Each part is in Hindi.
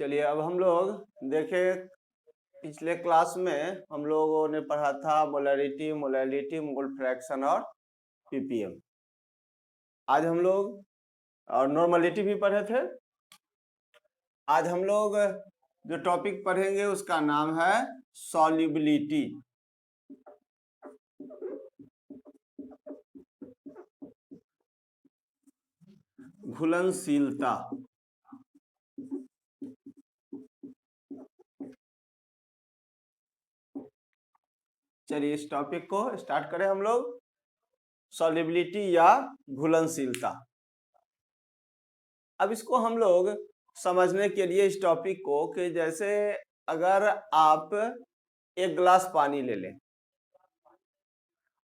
चलिए अब हम लोग देखें, पिछले क्लास में हम लोगों ने पढ़ा था मोलैरिटी, मोल फ्रैक्शन और पीपीएम। आज हम लोग और नॉर्मलिटी भी पढ़े थे। आज हम लोग जो टॉपिक पढ़ेंगे उसका नाम है सॉल्युबिलिटी। घुलनशीलता। चलिए इस टॉपिक को स्टार्ट करें हम लोग। सॉल्युबिलिटी या घुलनशीलता। अब इसको हम लोग समझने के लिए इस टॉपिक को कि जैसे अगर आप एक गिलास पानी ले लें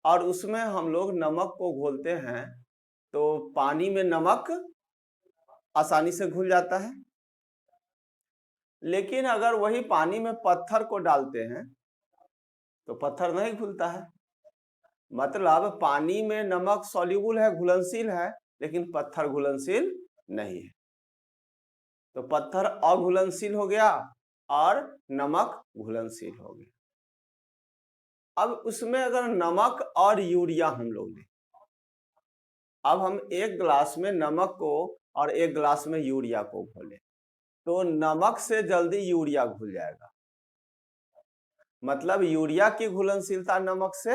और उसमें हम लोग नमक को घोलते हैं तो पानी में नमक आसानी से घुल जाता है। लेकिन अगर वही पानी में पत्थर को डालते हैं तो पत्थर नहीं घुलता है। मतलब पानी में नमक सॉल्युबल है, घुलनशील है, लेकिन पत्थर घुलनशील नहीं है। तो पत्थर अघुलनशील हो गया और नमक घुलनशील हो गया। अब उसमें अगर नमक और यूरिया हम लोग लें, अब हम एक गिलास में नमक को और एक गिलास में यूरिया को घोलें तो नमक से जल्दी यूरिया घुल जाएगा। मतलब यूरिया की घुलनशीलता नमक से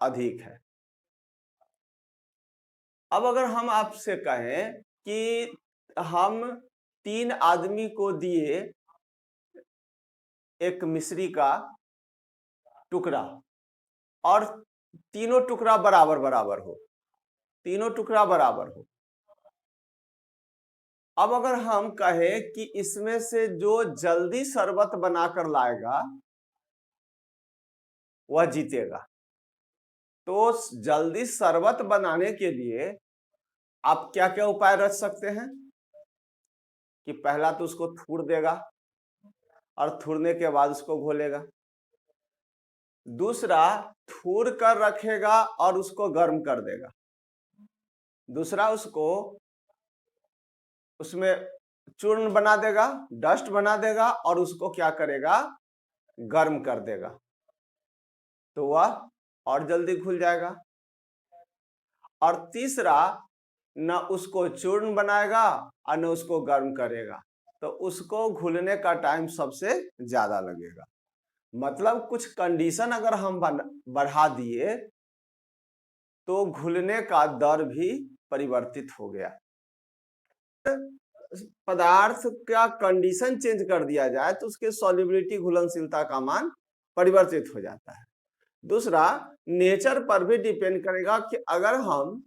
अधिक है। अब अगर हम आपसे कहें कि हम 3 आदमी को दिए एक मिश्री का टुकड़ा और तीनों टुकड़ा बराबर बराबर हो, तीनों टुकड़ा बराबर हो। अब अगर हम कहें कि इसमें से जो जल्दी शरबत बनाकर लाएगा वह जीतेगा, तो जल्दी शरबत बनाने के लिए आप क्या क्या उपाय रच सकते हैं कि पहला तो उसको थूड़ देगा और थूड़ने के बाद उसको घोलेगा। दूसरा, थूड़ कर रखेगा और उसको गर्म कर देगा। दूसरा, उसमें चूर्ण बना देगा, डस्ट बना देगा और उसको क्या करेगा, गर्म कर देगा, तो वह और जल्दी घुल जाएगा। और तीसरा, न उसको चूर्ण बनाएगा और न उसको गर्म करेगा, तो उसको घुलने का टाइम सबसे ज्यादा लगेगा। मतलब कुछ कंडीशन अगर हम बढ़ा दिए तो घुलने का दर भी परिवर्तित हो गया। पदार्थ का कंडीशन चेंज कर दिया जाए तो उसके सॉल्युबिलिटी, घुलनशीलता का मान परिवर्तित हो जाता है। दूसरा, नेचर पर भी डिपेंड करेगा कि अगर हम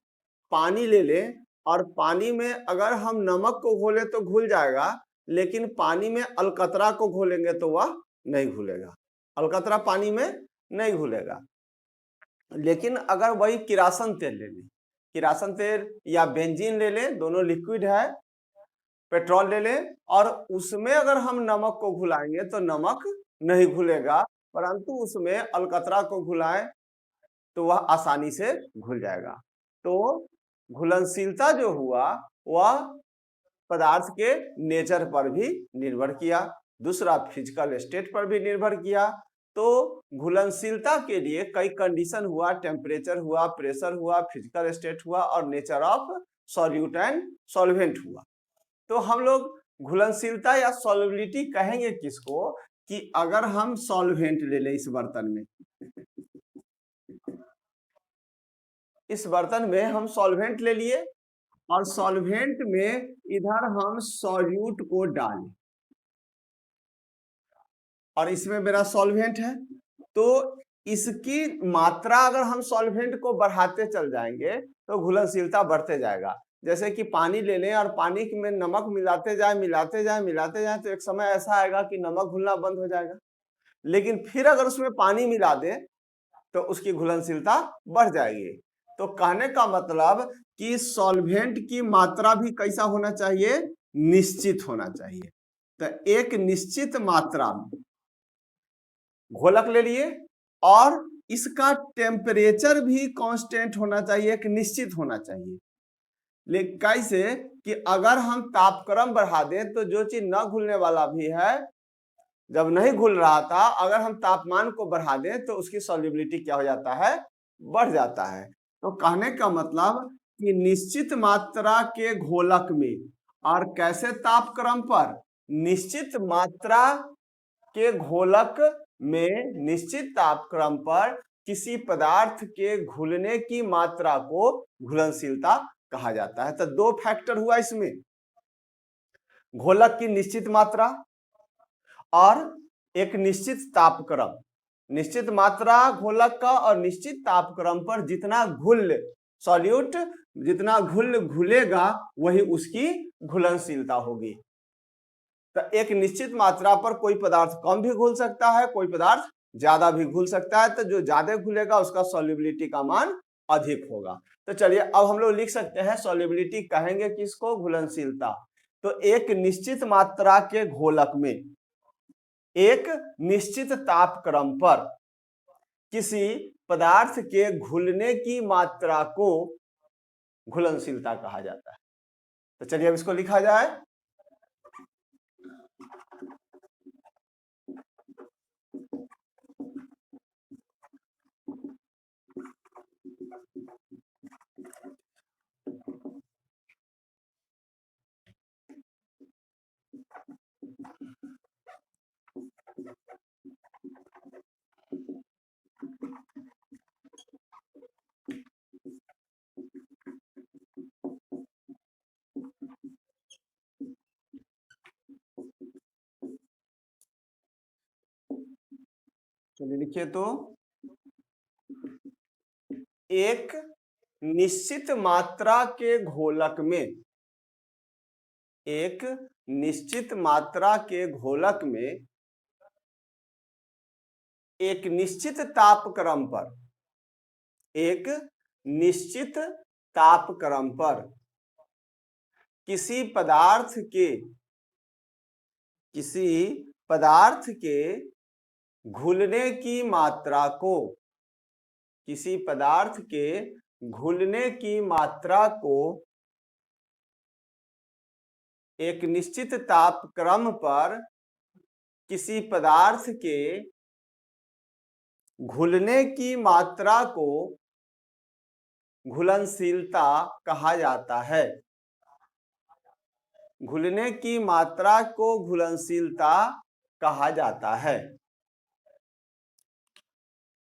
पानी ले लें और पानी में अगर हम नमक को घोले तो घुल जाएगा, लेकिन पानी में अलकतरा को घोलेंगे तो वह नहीं घुलेगा। अलकतरा पानी में नहीं घुलेगा। लेकिन अगर वही किरासन तेल ले लें, किरासन तेल या बेंजीन ले लें, दोनों लिक्विड है, पेट्रोल ले लें और उसमें अगर हम नमक को घुलाएंगे तो नमक नहीं घुलेगा, परंतु उसमें अलकतरा को घुलाएं तो वह आसानी से घुल जाएगा। तो घुलनशीलता जो हुआ वह पदार्थ के नेचर पर भी निर्भर किया, दूसरा फिजिकल स्टेट पर भी निर्भर किया। तो घुलनशीलता के लिए कई कंडीशन हुआ, टेम्परेचर हुआ, प्रेशर हुआ, फिजिकल स्टेट हुआ और nature of solute and solvent हुआ। तो हम लोग घुलनशीलता या सॉल्युबिलिटी कहेंगे किसको कि अगर हम सॉल्वेंट ले लें, इस बर्तन में हम सॉल्वेंट ले लिए और सॉल्वेंट में इधर हम सॉल्यूट को डालें और इसमें मेरा सॉल्वेंट है, तो इसकी मात्रा अगर हम सॉल्वेंट को बढ़ाते चल जाएंगे तो घुलनशीलता बढ़ते जाएगा। जैसे कि पानी ले लें और पानी में नमक मिलाते जाए मिलाते जाए मिलाते जाए तो एक समय ऐसा आएगा कि नमक घुलना बंद हो जाएगा। लेकिन फिर अगर उसमें पानी मिला दें तो उसकी घुलनशीलता बढ़ जाएगी। तो कहने का मतलब कि सॉल्वेंट की मात्रा भी कैसा होना चाहिए, निश्चित होना चाहिए। तो एक निश्चित मात्रा में घोलक ले लिए और इसका टेम्परेचर भी कांस्टेंट होना चाहिए, एक निश्चित होना चाहिए। लेकिन कैसे कि अगर हम तापक्रम बढ़ा दें तो जो चीज न घुलने वाला भी है, जब नहीं घुल रहा था, अगर हम तापमान को बढ़ा दें तो उसकी सॉल्युबिलिटी क्या हो जाता है, बढ़ जाता है। तो कहने का मतलब कि निश्चित मात्रा के घोलक में और कैसे तापक्रम पर, निश्चित मात्रा के घोलक में निश्चित तापक्रम पर किसी पदार्थ के घुलने की मात्रा को घुलनशीलता कहा जाता है। तो दो फैक्टर हुआ इसमें, घोलक की निश्चित मात्रा और एक निश्चित तापक्रम। निश्चित मात्रा घोलक का और निश्चित तापक्रम पर जितना घुल सॉल्यूट जितना घुलेगा वही उसकी घुलनशीलता होगी। तो एक निश्चित मात्रा पर कोई पदार्थ कम भी घुल सकता है, कोई पदार्थ ज्यादा भी घुल सकता है। तो जो ज्यादा घुलेगा उसका सॉल्युबिलिटी का मान अधिक होगा। तो चलिए अब हम लोग लिख सकते हैं सॉल्युबिलिटी कहेंगे किसको, घुलनशीलता। तो एक निश्चित मात्रा के घोलक में एक निश्चित तापक्रम पर किसी पदार्थ के घुलने की मात्रा को घुलनशीलता कहा जाता है। तो चलिए अब इसको लिखा जाए। चलिए लिखिए, तो एक निश्चित मात्रा के घोलक में, एक निश्चित मात्रा के घोलक में एक निश्चित तापक्रम पर, एक निश्चित तापक्रम पर किसी पदार्थ के घुलने की मात्रा को, किसी पदार्थ के घुलने की मात्रा को एक निश्चित तापक्रम पर किसी पदार्थ के घुलने की मात्रा को घुलनशीलता कहा जाता है। घुलने की मात्रा को घुलनशीलता कहा जाता है।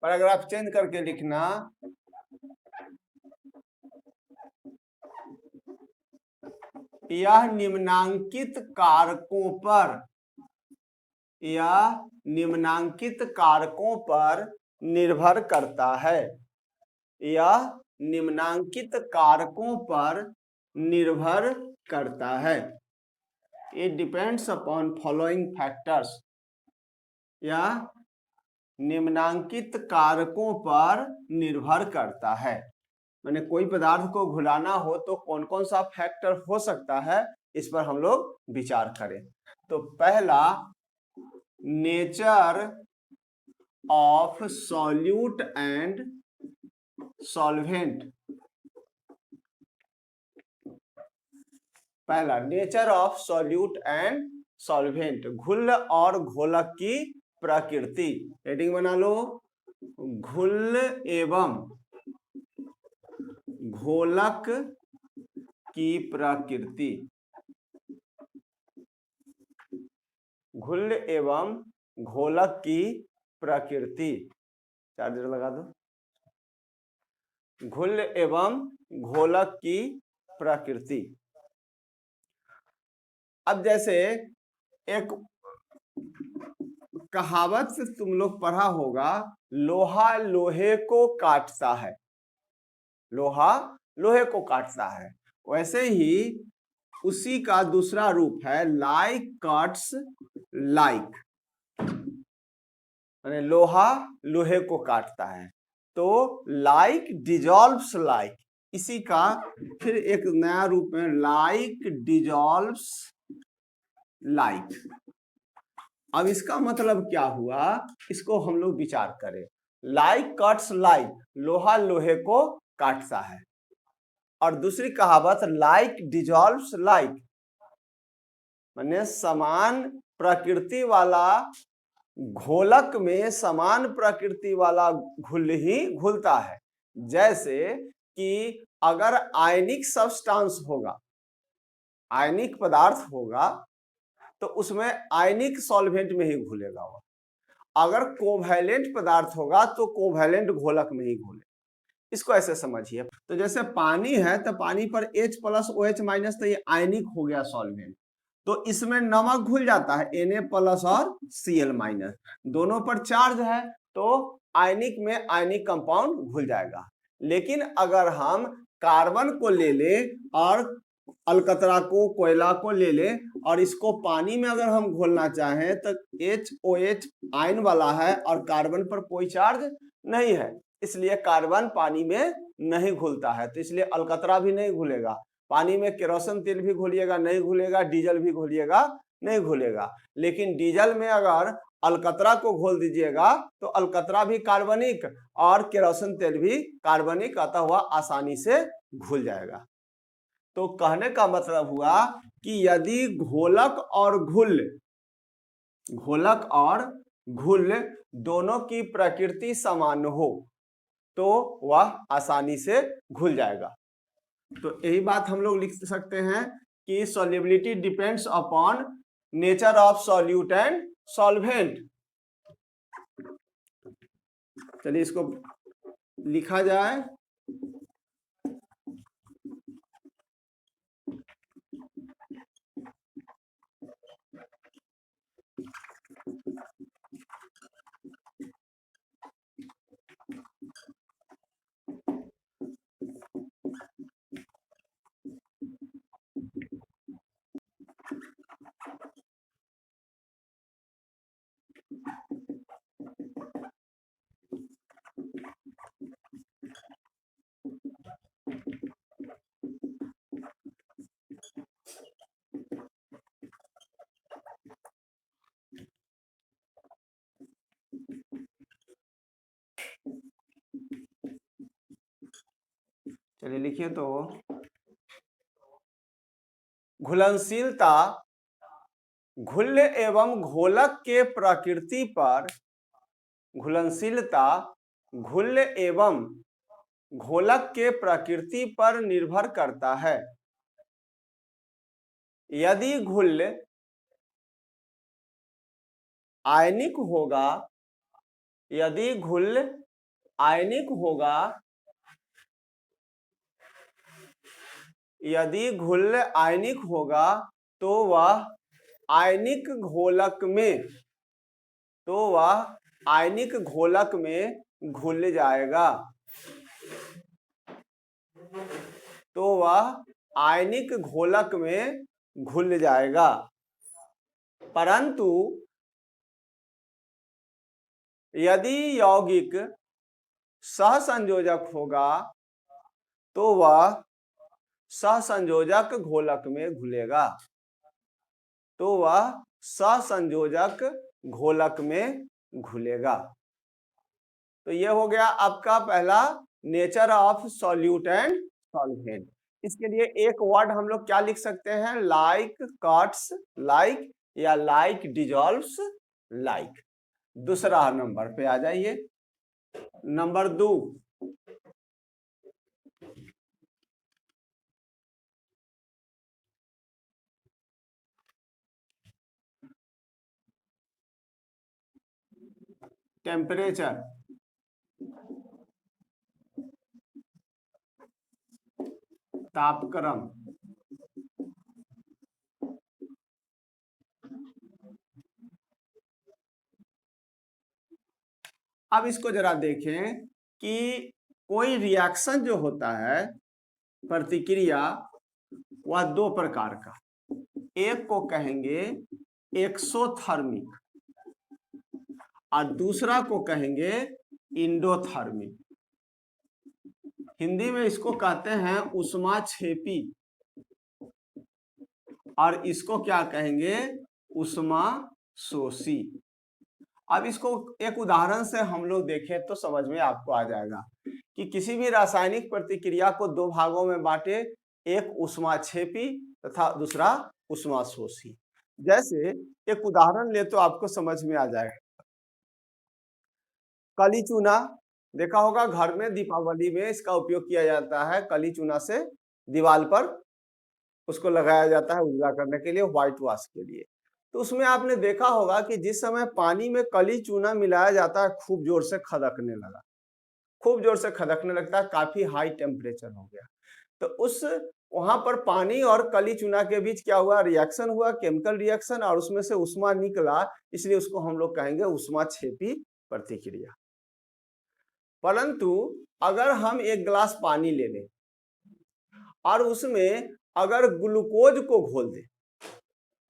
पैराग्राफ चेंज करके लिखना, यह निम्नांकित कारकों पर, यह निम्नांकित कारकों पर निर्भर करता है। यह निम्नांकित कारकों पर निर्भर करता है। It depends upon following factors। यह निम्नांकित कारकों पर निर्भर करता है। मैंने कोई पदार्थ को घुलाना हो तो कौन कौन सा फैक्टर हो सकता है, इस पर हम लोग विचार करें। तो पहला, nature of solute and solvent. पहला, nature of solute and solvent, घुल और घोलक की प्रकृति। हेडिंग बना लो, घुल एवं घोलक की प्रकृति। घुल एवं घोलक की प्रकृति, चार्जर लगा दो। घुल एवं घोलक की प्रकृति। अब जैसे एक कहावत से तुम लोग पढ़ा होगा, लोहा लोहे को काटता है, लोहा लोहे को काटता है। वैसे ही उसी का दूसरा रूप है लाइक कट्स लाइक, यानी लोहा लोहे को काटता है। तो लाइक डिजॉल्व्स लाइक, इसी का फिर एक नया रूप में लाइक डिजॉल्व्स लाइक। अब इसका मतलब क्या हुआ, इसको हम लोग विचार करें। लाइक कट्स लाइक, लोहा लोहे को काटता है। और दूसरी कहावत लाइक डिजॉल्व्स लाइक, माने समान प्रकृति वाला घोलक में समान प्रकृति वाला घुल ही घुलता है। जैसे कि अगर आयनिक सब्सटेंस होगा, आयनिक पदार्थ होगा, तो उसमें आयनिक सॉल्वेंट में ही घुलेगा वो। अगर कोवैलेंट पदार्थ होगा तो कोवैलेंट घोलक में ही घुले। इसको ऐसे समझिए, तो जैसे पानी है तो पानी पर H प्लस OH माइनस, तो ये आयनिक हो गया सॉल्वेंट। तो इसमें नमक घुल जाता है Na प्लस और Cl माइनस, दोनों पर चार्ज है तो आयनिक में आयनिक कंपाउंड घुल जाएगा। लेकिन अगर हम कार्बन को ले ले और अलकतरा को, कोयला को ले ले और इसको पानी में अगर हम घोलना चाहें तो HOH आयन वाला है और कार्बन पर कोई चार्ज नहीं है, इसलिए कार्बन पानी में नहीं घुलता है, तो इसलिए अलकतरा भी नहीं घुलेगा। पानी में केरोसिन तेल भी घुलिएगा नहीं घुलेगा, डीजल भी घुलिएगा नहीं घुलेगा। लेकिन डीजल में अगर अलकतरा को घोल दीजिएगा तो अलकतरा भी कार्बनिक और केरोसिन तेल भी कार्बनिक, अतः हुआ आसानी से घुल जाएगा। तो कहने का मतलब हुआ कि यदि घोलक और घुल दोनों की प्रकृति समान हो तो वह आसानी से घुल जाएगा। तो यही बात हम लोग लिख सकते हैं कि solubility depends upon nature of solute and solvent. चलिए इसको लिखा जाए। चलिए लिखिए, तो घुलनशीलता घुल एवं घोलक के प्रकृति पर, घुलनशीलता घुल एवं घोलक के प्रकृति पर निर्भर करता है। यदि घुल आयनिक होगा, यदि घुल आयनिक होगा, यदि घुल आयनिक होगा तो वह आयनिक घोलक में, तो वह आयनिक घोलक में घुल जाएगा, तो वह आयनिक घोलक में घुल जाएगा। परंतु यदि यौगिक सहसंयोजक होगा तो वह सहसंयोजक घोलक में घुलेगा, तो वह सहसंयोजक घोलक में घुलेगा। तो ये हो गया आपका पहला nature of solute and solvent. इसके लिए एक वर्ड हम लोग क्या लिख सकते हैं, लाइक कट्स लाइक या लाइक डिजॉल्व्स लाइक। दूसरा नंबर पे आ जाइए, नंबर 2, टेम्परेचर। तापक्रम। अब इसको जरा देखें कि कोई रिएक्शन जो होता है, प्रतिक्रिया, वह दो प्रकार का, एक को कहेंगे एक्सोथर्मिक और दूसरा को कहेंगे इंडोथर्मिक। हिंदी में इसको कहते हैं उष्माक्षेपी और इसको क्या कहेंगे, उष्मा शोषी। अब इसको एक उदाहरण से हम लोग देखें तो समझ में आपको आ जाएगा कि किसी भी रासायनिक प्रतिक्रिया को दो भागों में बांटे, एक ऊष्माक्षेपी तथा दूसरा ऊष्माशोषी। जैसे एक उदाहरण ले तो आपको समझ में आ जाएगा। कली चूना देखा होगा, घर में दीपावली में इसका उपयोग किया जाता है। कली चूना से दीवार पर उसको लगाया जाता है उजला करने के लिए, व्हाइट वॉश के लिए। तो उसमें आपने देखा होगा कि जिस समय पानी में कली चूना मिलाया जाता है, खूब जोर से खदकने लगा, खूब जोर से खदकने लगता है, काफी हाई टेम्परेचर हो गया। तो उस वहां पर पानी और कली चूना के बीच क्या हुआ, रिएक्शन हुआ, केमिकल रिएक्शन, और उसमें से उष्मा निकला, इसलिए उसको हम लोग कहेंगे ऊष्माक्षेपी प्रतिक्रिया। परंतु अगर हम एक गिलास पानी ले लें और उसमें अगर ग्लूकोज को घोल दें,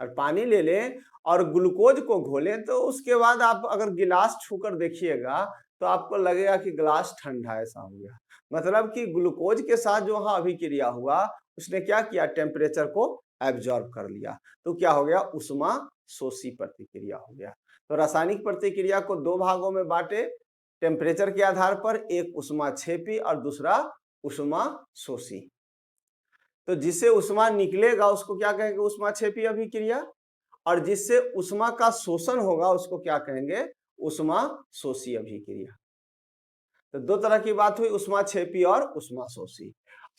और पानी ले लें और ग्लूकोज को घोलें, तो उसके बाद आप अगर गिलास छूकर देखिएगा तो आपको लगेगा कि गिलास ठंडा ऐसा हो गया। मतलब कि ग्लूकोज के साथ जो वहां अभिक्रिया हुआ, उसने क्या किया, टेम्परेचर को एब्जॉर्ब कर लिया, तो क्या हो गया, उष्मा शोषी प्रतिक्रिया हो गया। तो रासायनिक प्रतिक्रिया को दो भागों में बांटे टेम्परेचर के आधार पर, एक उष्माक्षेपी और दूसरा उष्मा शोषी। तो जिससे उष्मा निकलेगा उसको क्या कहेंगे, उष्माक्षेपी अभिक्रिया, और जिससे उष्मा का शोषण होगा उसको क्या कहेंगे, उष्मा शोषी अभिक्रिया। तो दो तरह की बात हुई, उष्माक्षेपी और उष्मा शोषी।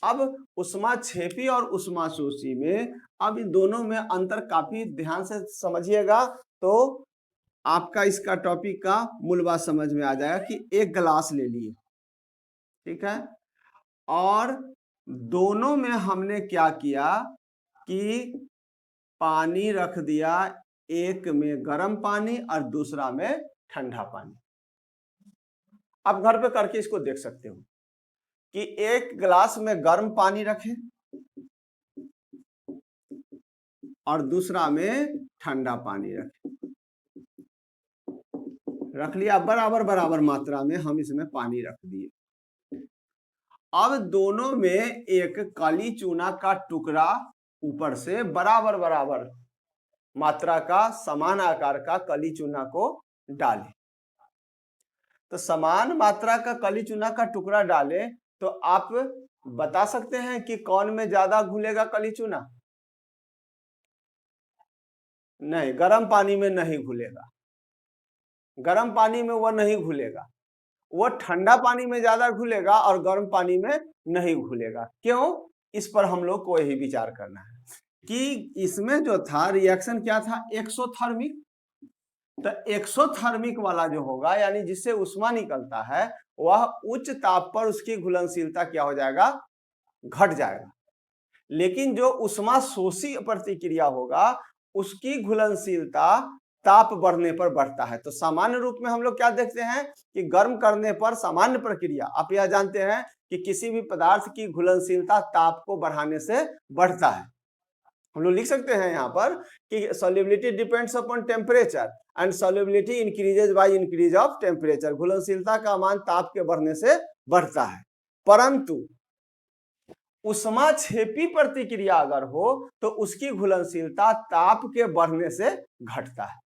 अब उष्माक्षेपी और उष्मा शोषी में अब इन दोनों में अंतर काफी ध्यान से समझिएगा, तो आपका इसका टॉपिक का मूल बात समझ में आ जाएगा कि एक गिलास ले लिए, ठीक है, और दोनों में हमने क्या किया कि पानी रख दिया, एक में गर्म पानी और दूसरा में ठंडा पानी। आप घर पे करके इसको देख सकते हो कि एक गिलास में गर्म पानी रखें और दूसरा में ठंडा पानी रखें, रख लिया, बराबर बराबर मात्रा में हम इसमें पानी रख दिए। अब दोनों में एक काली चूना का टुकड़ा ऊपर से बराबर बराबर मात्रा का समान आकार का कली चूना को डालें। तो समान मात्रा का कली चूना का टुकड़ा डालें तो आप बता सकते हैं कि कौन में ज्यादा घुलेगा कली चूना? नहीं, गर्म पानी में नहीं घुलेगा, गर्म पानी में वह नहीं घुलेगा, वो ठंडा पानी में ज्यादा घुलेगा और गर्म पानी में नहीं घुलेगा। क्यों? इस पर हम लोग को यही विचार करना है कि इसमें जो था रिएक्शन क्या था, एक्सोथर्मिक। तो एक्सोथर्मिक वाला जो होगा, यानी जिससे उष्मा निकलता है, वह उच्च ताप पर उसकी घुलनशीलता क्या हो जाएगा, घट जाएगा। लेकिन जो उष्मा शोषी प्रतिक्रिया होगा उसकी घुलनशीलता ताप बढ़ने पर बढ़ता है। तो सामान्य रूप में हम लोग क्या देखते हैं कि गर्म करने पर सामान्य प्रक्रिया, आप यह जानते हैं कि किसी भी पदार्थ की घुलनशीलता ताप को बढ़ाने से बढ़ता है। हम लोग लिख सकते हैं यहाँ पर कि solubility depends upon temperature and solubility increases by increase of temperature. घुलनशीलता का मान ताप के बढ़ने से बढ़ता है, परंतु उष्माक्षेपी प्रतिक्रिया अगर हो तो उसकी घुलनशीलता ताप के बढ़ने से घटता है।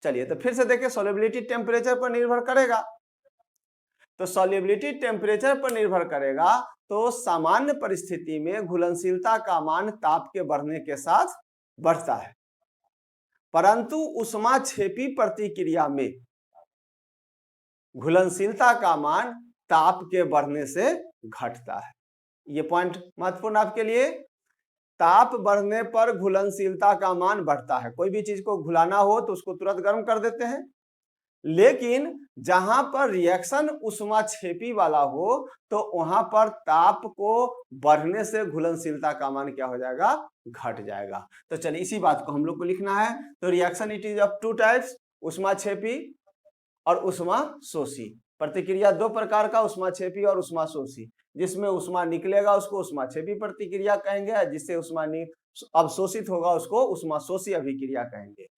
चलिए तो फिर से देखिए, सॉल्युबिलिटी टेम्परेचर पर निर्भर करेगा। तो सॉल्युबिलिटी टेम्परेचर पर निर्भर करेगा, तो सामान्य परिस्थिति में घुलनशीलता का मान ताप के बढ़ने के साथ बढ़ता है, परंतु उष्माक्षेपी प्रतिक्रिया में घुलनशीलता का मान ताप के बढ़ने से घटता है। ये पॉइंट महत्वपूर्ण आपके लिए। ताप बढ़ने पर घुलनशीलता का मान बढ़ता है। कोई भी चीज को घुलाना हो तो उसको तुरंत गर्म कर देते हैं, लेकिन जहां पर रिएक्शन उष्माक्षेपी वाला हो तो वहां पर ताप को बढ़ने से घुलनशीलता का मान क्या हो जाएगा, घट जाएगा। तो चलिए इसी बात को हम लोग को लिखना है। तो reaction it is of two types, उष्माक्षेपी और उष्मा शोषी। प्रतिक्रिया दो प्रकार का, उष्माक्षेपी और उष्मा शोषी। जिसमें उष्मा निकलेगा उसको उष्माक्षेपी प्रतिक्रिया कहेंगे, जिससे उष्मा अवशोषित होगा उसको उष्मा शोषी अभिक्रिया कहेंगे।